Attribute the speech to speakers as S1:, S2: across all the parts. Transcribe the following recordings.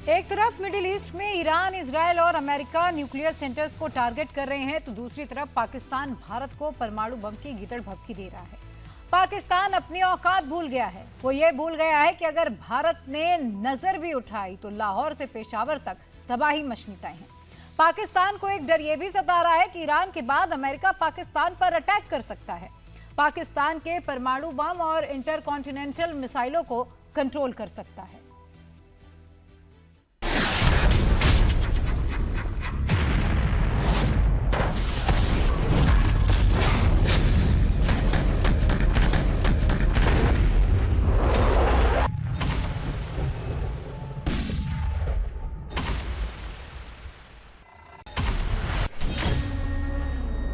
S1: एक तरफ middle east में ईरान, इजरायल और अमेरिका न्यूक्लियर सेंटर्स को टारगेट कर रहे हैं, तो दूसरी तरफ पाकिस्तान भारत को परमाणु बम की गीदड़ भभकी दे रहा है। पाकिस्तान अपनी औकात भूल गया है। वो ये भूल गया है कि अगर भारत ने नजर भी उठाई तो लाहौर से पेशावर तक तबाही मचनी तय है। पाकिस्तान को एक डर ये भी सता रहा है कि ईरान के बाद अमेरिका पाकिस्तान पर अटैक कर सकता है। पाकिस्तान के परमाणु बम और इंटरकॉन्टिनेंटल मिसाइलों को कंट्रोल कर सकता है।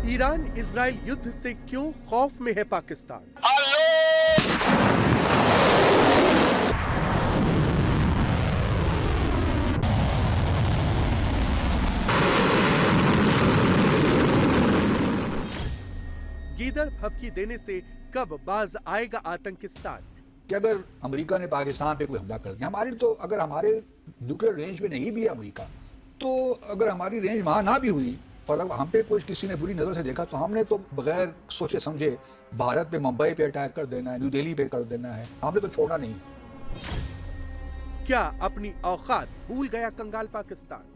S2: ईरान इजराइल युद्ध से क्यों खौफ में है पाकिस्तान? गीदड़ भभकी देने से कब बाज आएगा आतंकिस्तान?
S3: कि अगर अमेरिका ने पाकिस्तान पे कोई हमला कर दिया, हमारी तो अगर हमारे न्यूक्लियर रेंज में नहीं भी है अमेरिका, तो अगर हमारी रेंज वहां ना भी हुई और अगर हम पे कुछ किसी ने बुरी नजर से देखा, तो हमने तो बगैर सोचे समझे भारत पे, मुंबई पे अटैक कर देना है, न्यू दिल्ली पे कर देना है। हमने तो छोड़ा नहीं।
S2: क्या अपनी औकात भूल गया कंगाल पाकिस्तान?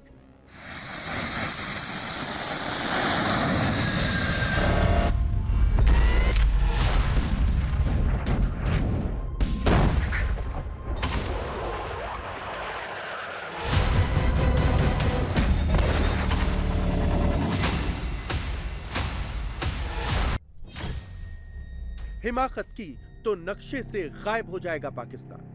S2: हिमाकत की तो नक्शे से गायब हो जाएगा पाकिस्तान।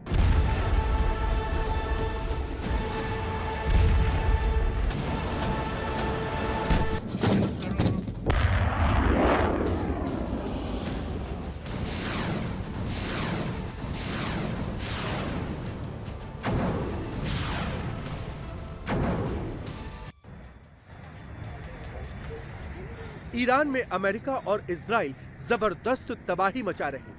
S2: ईरान में अमेरिका और इजराइल जबरदस्त तबाही मचा रहे हैं।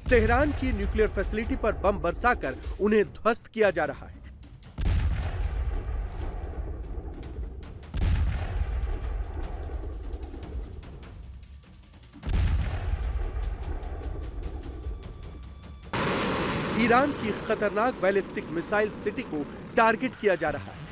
S2: तेहरान की न्यूक्लियर फैसिलिटी पर बम बरसाकर उन्हें ध्वस्त किया जा रहा है। ईरान की खतरनाक बैलिस्टिक मिसाइल सिटी को टारगेट किया जा रहा है।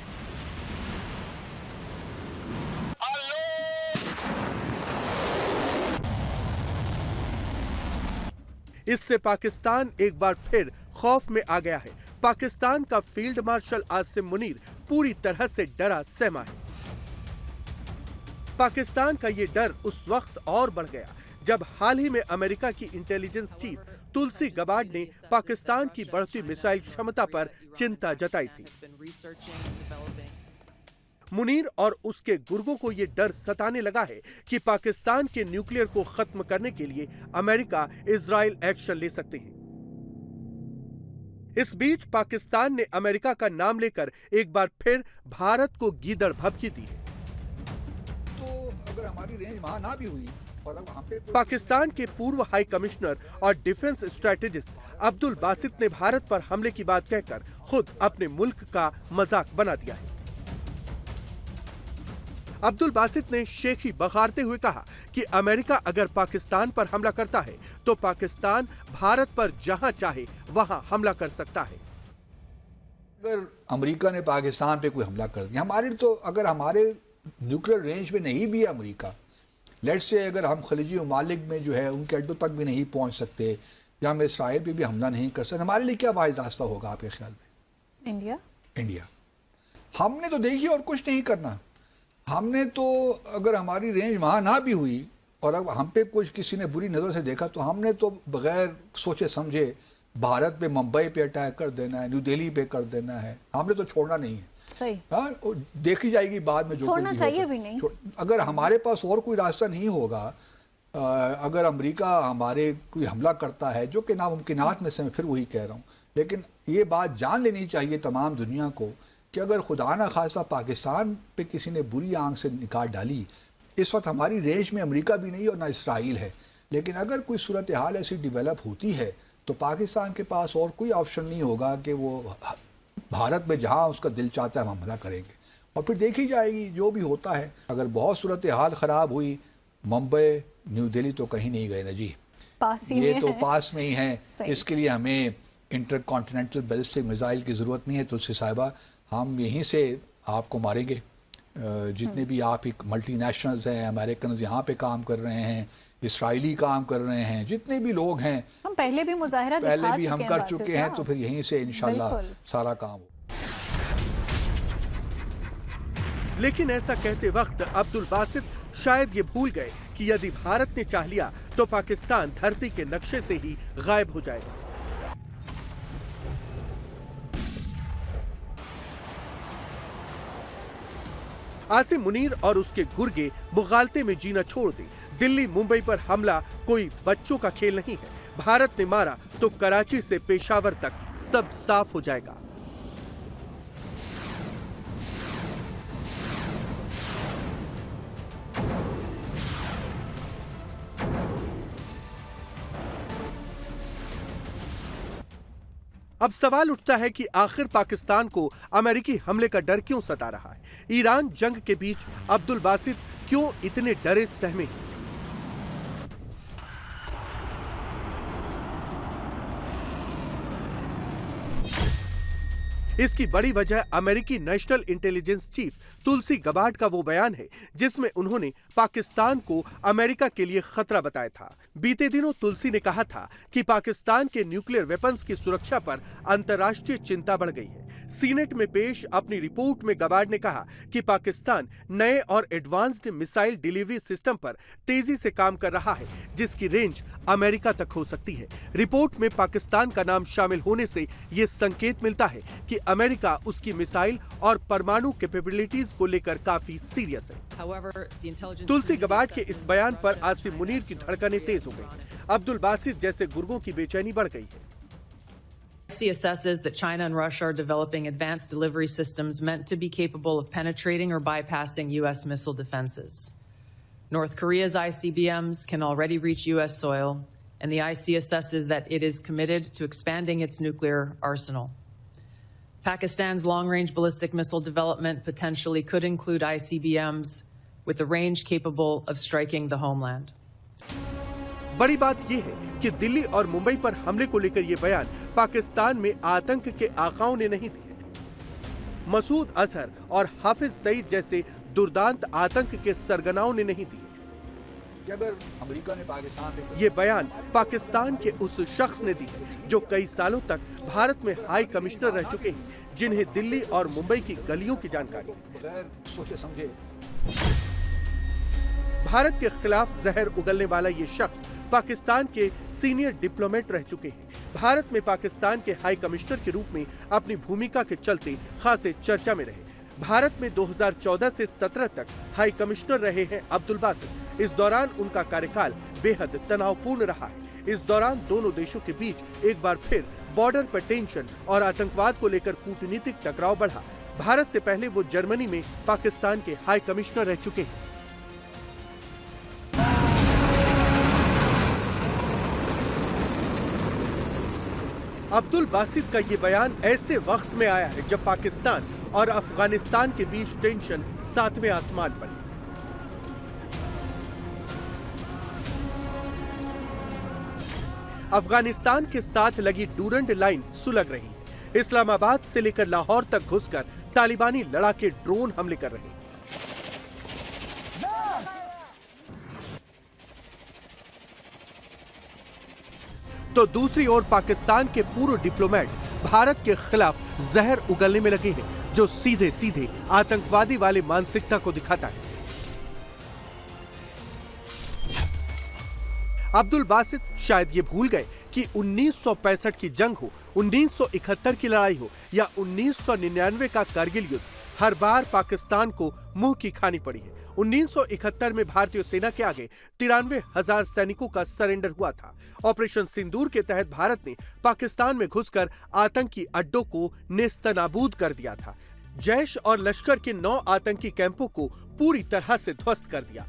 S2: इससे पाकिस्तान एक बार फिर खौफ में आ गया है। पाकिस्तान का फील्ड मार्शल आसिम मुनीर पूरी तरह से डरा सहमा है। पाकिस्तान का यह डर उस वक्त और बढ़ गया जब हाल ही में अमेरिका की इंटेलिजेंस चीफ तुलसी गबार्ड ने पाकिस्तान की बढ़ती मिसाइल क्षमता पर चिंता जताई थी। मुनीर और उसके गुर्गों को यह डर सताने लगा है कि पाकिस्तान के न्यूक्लियर को खत्म करने के लिए अमेरिका, इजराइल एक्शन ले सकते हैं। इस बीच पाकिस्तान ने अमेरिका का नाम लेकर एक बार फिर भारत को गीदड़ भभकी दी है।
S3: तो अगर हमारी रेंज वहां ना भी हुई और अगर हम पे
S2: पाकिस्तान के पूर्व हाई कमिश्नर और डिफेंस स्ट्रेटेजिस्ट अब्दुल बासित ने भारत पर हमले की बात कहकर खुद अपने मुल्क का मजाक बना दिया है। अब्दुल बासित ने शेखी बखारते हुए कहा कि अमेरिका अगर पाकिस्तान पर हमला करता है तो पाकिस्तान भारत पर जहां चाहे वहां हमला कर सकता है।
S3: अगर अमेरिका ने पाकिस्तान पे कोई हमला कर दिया, हमारी तो अगर हमारे न्यूक्लियर रेंज में नहीं भी है अमेरिका, लेट्स से अगर हम खलीजी ममालिक में जो है उनके अड्डों तक भी नहीं पहुंच सकते या हम इसराइल पे भी हमला नहीं कर सकते, हमारे लिए क्या वाहिद रास्ता होगा आपके ख्याल में? इंडिया। हमने तो देखिए और कुछ नहीं करना। हमने तो अगर हमारी रेंज वहां ना भी हुई और अगर हम पे कुछ किसी ने बुरी नजर से देखा, तो हमने तो बगैर सोचे समझे भारत पे, मुंबई पे अटैक कर देना है, न्यू दिल्ली पे कर देना है। हमने तो छोड़ना नहीं है।
S4: सही।
S3: हाँ, देखी जाएगी बाद में, जो
S4: छोड़ना चाहिए भी नहीं।
S3: अगर हमारे पास और कोई रास्ता नहीं होगा, अगर अमेरिका हमारे कोई हमला करता है, जो कि नामुमकिनात में से मैं फिर वही कह रहा हूँ, लेकिन ये बात जान लेनी चाहिए तमाम दुनिया को कि अगर खुदा ना खासा पाकिस्तान पे किसी ने बुरी आंख से निकाल डाली इस वक्त हमारी रेंज में अमेरिका भी नहीं और ना इसराइल है, लेकिन अगर कोई सूरत हाल ऐसी डेवलप होती है तो पाकिस्तान के पास और कोई ऑप्शन नहीं होगा कि वो भारत में जहाँ उसका दिल चाहता है हम हमला करेंगे, और फिर देखी जाएगी जो भी होता है। अगर बहुत सूरत हाल ख़राब हुई, मुंबई न्यू दिल्ली तो कहीं नहीं गए ना जी,
S4: पास ही
S3: ये
S4: में
S3: तो
S4: है।
S3: पास में ही है।
S4: सही।
S3: इसके लिए हमें इंटरकॉन्टिनेंटल बैलिस्टिक मिसाइल की ज़रूरत नहीं है तुलसी साहिबा, हम यहीं से आपको मारेंगे। जितने भी आप मल्टीनेशनल्स हैं, अमेरिकन यहाँ पे काम कर रहे हैं, इसराइली काम कर रहे हैं, जितने भी लोग हैं,
S4: हम पहले भी मुजाहिरा
S3: पहले
S4: दिखा
S3: भी हम
S4: चुके
S3: कर
S4: हैं
S3: चुके
S4: बासित
S3: हैं,
S4: साहब।
S3: तो फिर यहीं से इंशाल्लाह
S4: बिल्कुल।
S3: सारा काम हो।
S2: लेकिन ऐसा कहते वक्त अब्दुल बासित शायद ये भूल गए कि यदि भारत ने चाह लिया तो पाकिस्तान धरती के नक्शे से ही गायब हो जाएगा। आसिम मुनीर और उसके गुर्गे मुगालते में जीना छोड़ दें। दिल्ली मुंबई पर हमला कोई बच्चों का खेल नहीं है। भारत ने मारा तो कराची से पेशावर तक सब साफ हो जाएगा। अब सवाल उठता है कि आखिर पाकिस्तान को अमेरिकी हमले का डर क्यों सता रहा है? ईरान जंग के बीच अब्दुल बासित क्यों इतने डरे सहमे हैं? इसकी बड़ी वजह अमेरिकी नेशनल इंटेलिजेंस चीफ तुलसी गबार्ड का वो बयान है जिसमें उन्होंने पाकिस्तान को अमेरिका के लिए खतरा बताया था। बीते दिनों तुलसी ने कहा था कि पाकिस्तान के न्यूक्लियर वेपन्स की सुरक्षा पर अंतर्राष्ट्रीय चिंता बढ़ गई है। सीनेट में पेश अपनी रिपोर्ट में गबार्ड ने कहा कि पाकिस्तान नए और एडवांस्ड मिसाइल डिलीवरी सिस्टम पर तेजी से काम कर रहा है जिसकी रेंज अमेरिका तक हो सकती है। रिपोर्ट में पाकिस्तान का नाम शामिल होने से यह संकेत मिलता है कि अमेरिका उसकी मिसाइल और परमाणु कैपेबिलिटीज को लेकर काफी सीरियस है। तुलसी गबार्ड के इस बयान पर आसिम मुनीर की धड़कनें तेज हो गई। अब्दुल बासित जैसे गुर्गों की बेचैनी बढ़ गई है।
S5: IC assesses that China and Russia are developing advanced delivery systems meant to be capable of penetrating or bypassing U.S. missile defenses. North Korea's ICBMs can already reach U.S. soil, and the IC assesses that it is committed to expanding its nuclear arsenal. Pakistan's long-range ballistic missile development potentially could include ICBMs with a range capable of striking the homeland.
S2: बड़ी बात यह है कि दिल्ली और मुंबई पर हमले को लेकर यह बयान पाकिस्तान में आतंक के आकाओं ने नहीं दिए। मसूद अजहर और हाफिज सईद जैसे दुर्दांत आतंक के सरगनाओं ने नहीं दिए।
S3: कि अगर अमेरिका ने पाकिस्तान पे
S2: ये बयान पाकिस्तान के उस शख्स ने दी है जो कई सालों तक भारत में हाई कमिश्नर रह चुके हैं, जिन्हें दिल्ली और मुंबई की गलियों की जानकारी है।
S3: बगैर सोचे समझे
S2: भारत के खिलाफ जहर उगलने वाला ये शख्स पाकिस्तान के सीनियर डिप्लोमेट रह चुके हैं। भारत में पाकिस्तान के हाई कमिश्नर के रूप में अपनी भूमिका के चलते खासे चर्चा में रहे। भारत में 2014 से 17 तक हाई कमिश्नर रहे हैं अब्दुल बासित। इस दौरान उनका कार्यकाल बेहद तनावपूर्ण रहा है। इस दौरान दोनों देशों के बीच एक बार फिर बॉर्डर पर टेंशन और आतंकवाद को लेकर कूटनीतिक टकराव बढ़ा। भारत से पहले वो जर्मनी में पाकिस्तान के हाई कमिश्नर रह चुके हैं। अब्दुल बासित का ये बयान ऐसे वक्त में आया है जब पाकिस्तान और अफगानिस्तान के बीच टेंशन 7वें आसमान पर है। अफगानिस्तान के साथ लगी डूरंड लाइन सुलग रही है। इस्लामाबाद से लेकर लाहौर तक घुसकर तालिबानी लड़ाके ड्रोन हमले कर रहे हैं। तो दूसरी ओर पाकिस्तान के पूर्व डिप्लोमेट भारत के खिलाफ जहर उगलने में लगे हैं, जो सीधे सीधे आतंकवादी वाले मानसिकता को दिखाता है। अब्दुल बासित शायद ये भूल गए कि 1965 की जंग हो, 1971 की लड़ाई हो या 1999 का करगिल युद्ध, हर बार पाकिस्तान को मुंह की खानी पड़ी है। 1971 में भारतीय सेना के आगे 93,000 सैनिकों का सरेंडर हुआ था। ऑपरेशन सिंदूर के तहत भारत ने पाकिस्तान में घुसकर आतंकी अड्डों को नेस्तनाबूद कर दिया था। जैश और लश्कर के 9 आतंकी कैंपों को पूरी तरह से ध्वस्त कर दिया।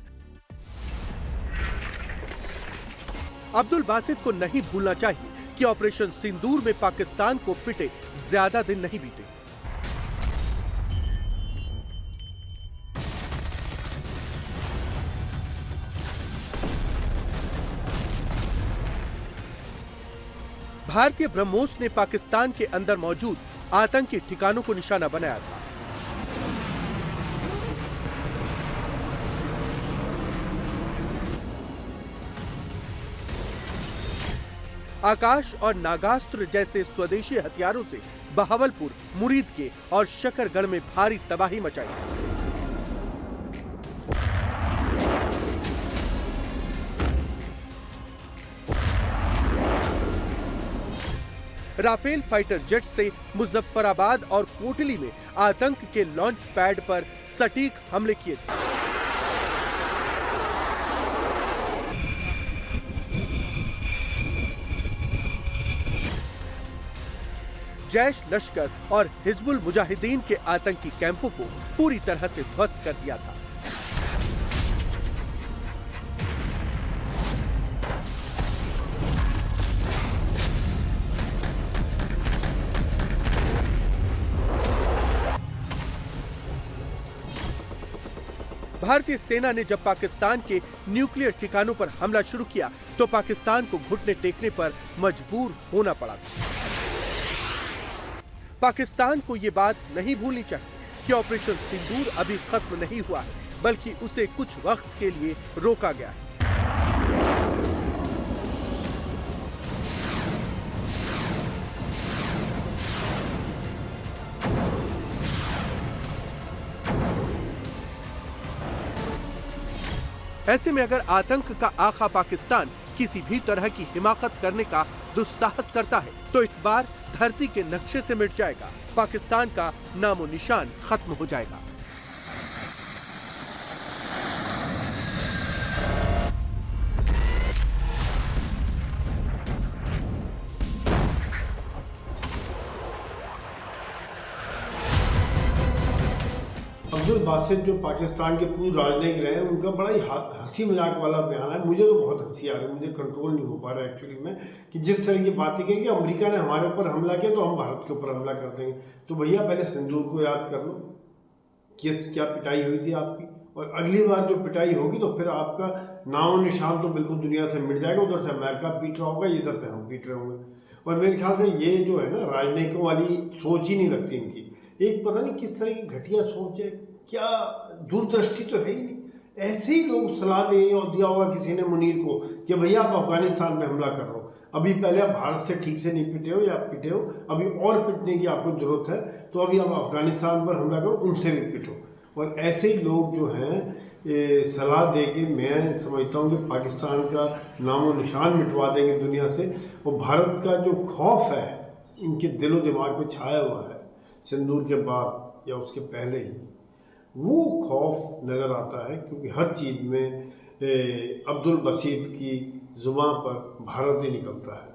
S2: अब्दुल बासित को नहीं भूलना चाहिए कि ऑपरेशन सिंदूर में पाकिस्तान को पिटे ज्यादा दिन नहीं बीते। भारतीय ब्रह्मोस ने पाकिस्तान के अंदर मौजूद आतंकी ठिकानों को निशाना बनाया था। आकाश और नागास्त्र जैसे स्वदेशी हथियारों से बहावलपुर, मुरीदके और शकरगढ़ में भारी तबाही मचाई। राफेल फाइटर जेट से मुजफ्फराबाद और कोटली में आतंक के लॉन्च पैड पर सटीक हमले किए थे। जैश, लश्कर और हिजबुल मुजाहिदीन के आतंकी कैंपों को पूरी तरह से ध्वस्त कर दिया था। भारतीय सेना ने जब पाकिस्तान के न्यूक्लियर ठिकानों पर हमला शुरू किया तो पाकिस्तान को घुटने टेकने पर मजबूर होना पड़ा था। पाकिस्तान को ये बात नहीं भूलनी चाहिए कि ऑपरेशन सिंदूर अभी खत्म नहीं हुआ है, बल्कि उसे कुछ वक्त के लिए रोका गया है। ऐसे में अगर आतंक का आका पाकिस्तान किसी भी तरह की हिमाकत करने का दुस्साहस करता है तो इस बार धरती के नक्शे से मिट जाएगा। पाकिस्तान का नामो निशान खत्म हो जाएगा।
S6: अब्दुल बासित जो पाकिस्तान के पूर्व राजनयिक रहे हैं, उनका बड़ा ही हंसी मजाक वाला बयान है। मुझे तो बहुत हंसी आ रही है, मुझे कंट्रोल नहीं हो पा रहा है एक्चुअली में, कि जिस तरह की बातें की कि अमेरिका ने हमारे ऊपर हमला किया तो हम भारत के ऊपर हमला कर देंगे। तो भैया पहले सिंदूर को याद कर लो कि क्या पिटाई हुई थी आपकी, और अगली बार जो पिटाई होगी तो फिर आपका नामो निशान तो बिल्कुल दुनिया से मिट जाएगा। उधर से अमेरिका पीट रहा होगा, इधर से हम पीट रहे होंगे। और मेरे ख्याल से ये जो है ना, राजनयिकों वाली सोच ही नहीं लगती इनकी। एक पता नहीं किस तरह की घटिया सोच है, क्या दूरदृष्टि तो है ही नहीं। ऐसे ही लोग सलाह दे और दिया होगा किसी ने मुनीर को कि भैया आप अफगानिस्तान में हमला कर रहे हो, अभी पहले आप भारत से ठीक से नहीं पिटे हो या पिटे हो, अभी और पिटने की आपको जरूरत है, तो अभी आप अफगानिस्तान पर हमला करो, उनसे भी पिटो। और ऐसे ही लोग जो हैं सलाह दे के मैं समझता हूँ कि पाकिस्तान का नामो निशान मिटवा देंगे दुनिया से। और भारत का जो खौफ है इनके दिलो दिमाग में छाया हुआ है सिंदूर के बाद या उसके पहले ही, वो खौफ नज़र आता है, क्योंकि हर चीज़ में अब्दुल बासित की ज़ुबान पर भारत ही निकलता है।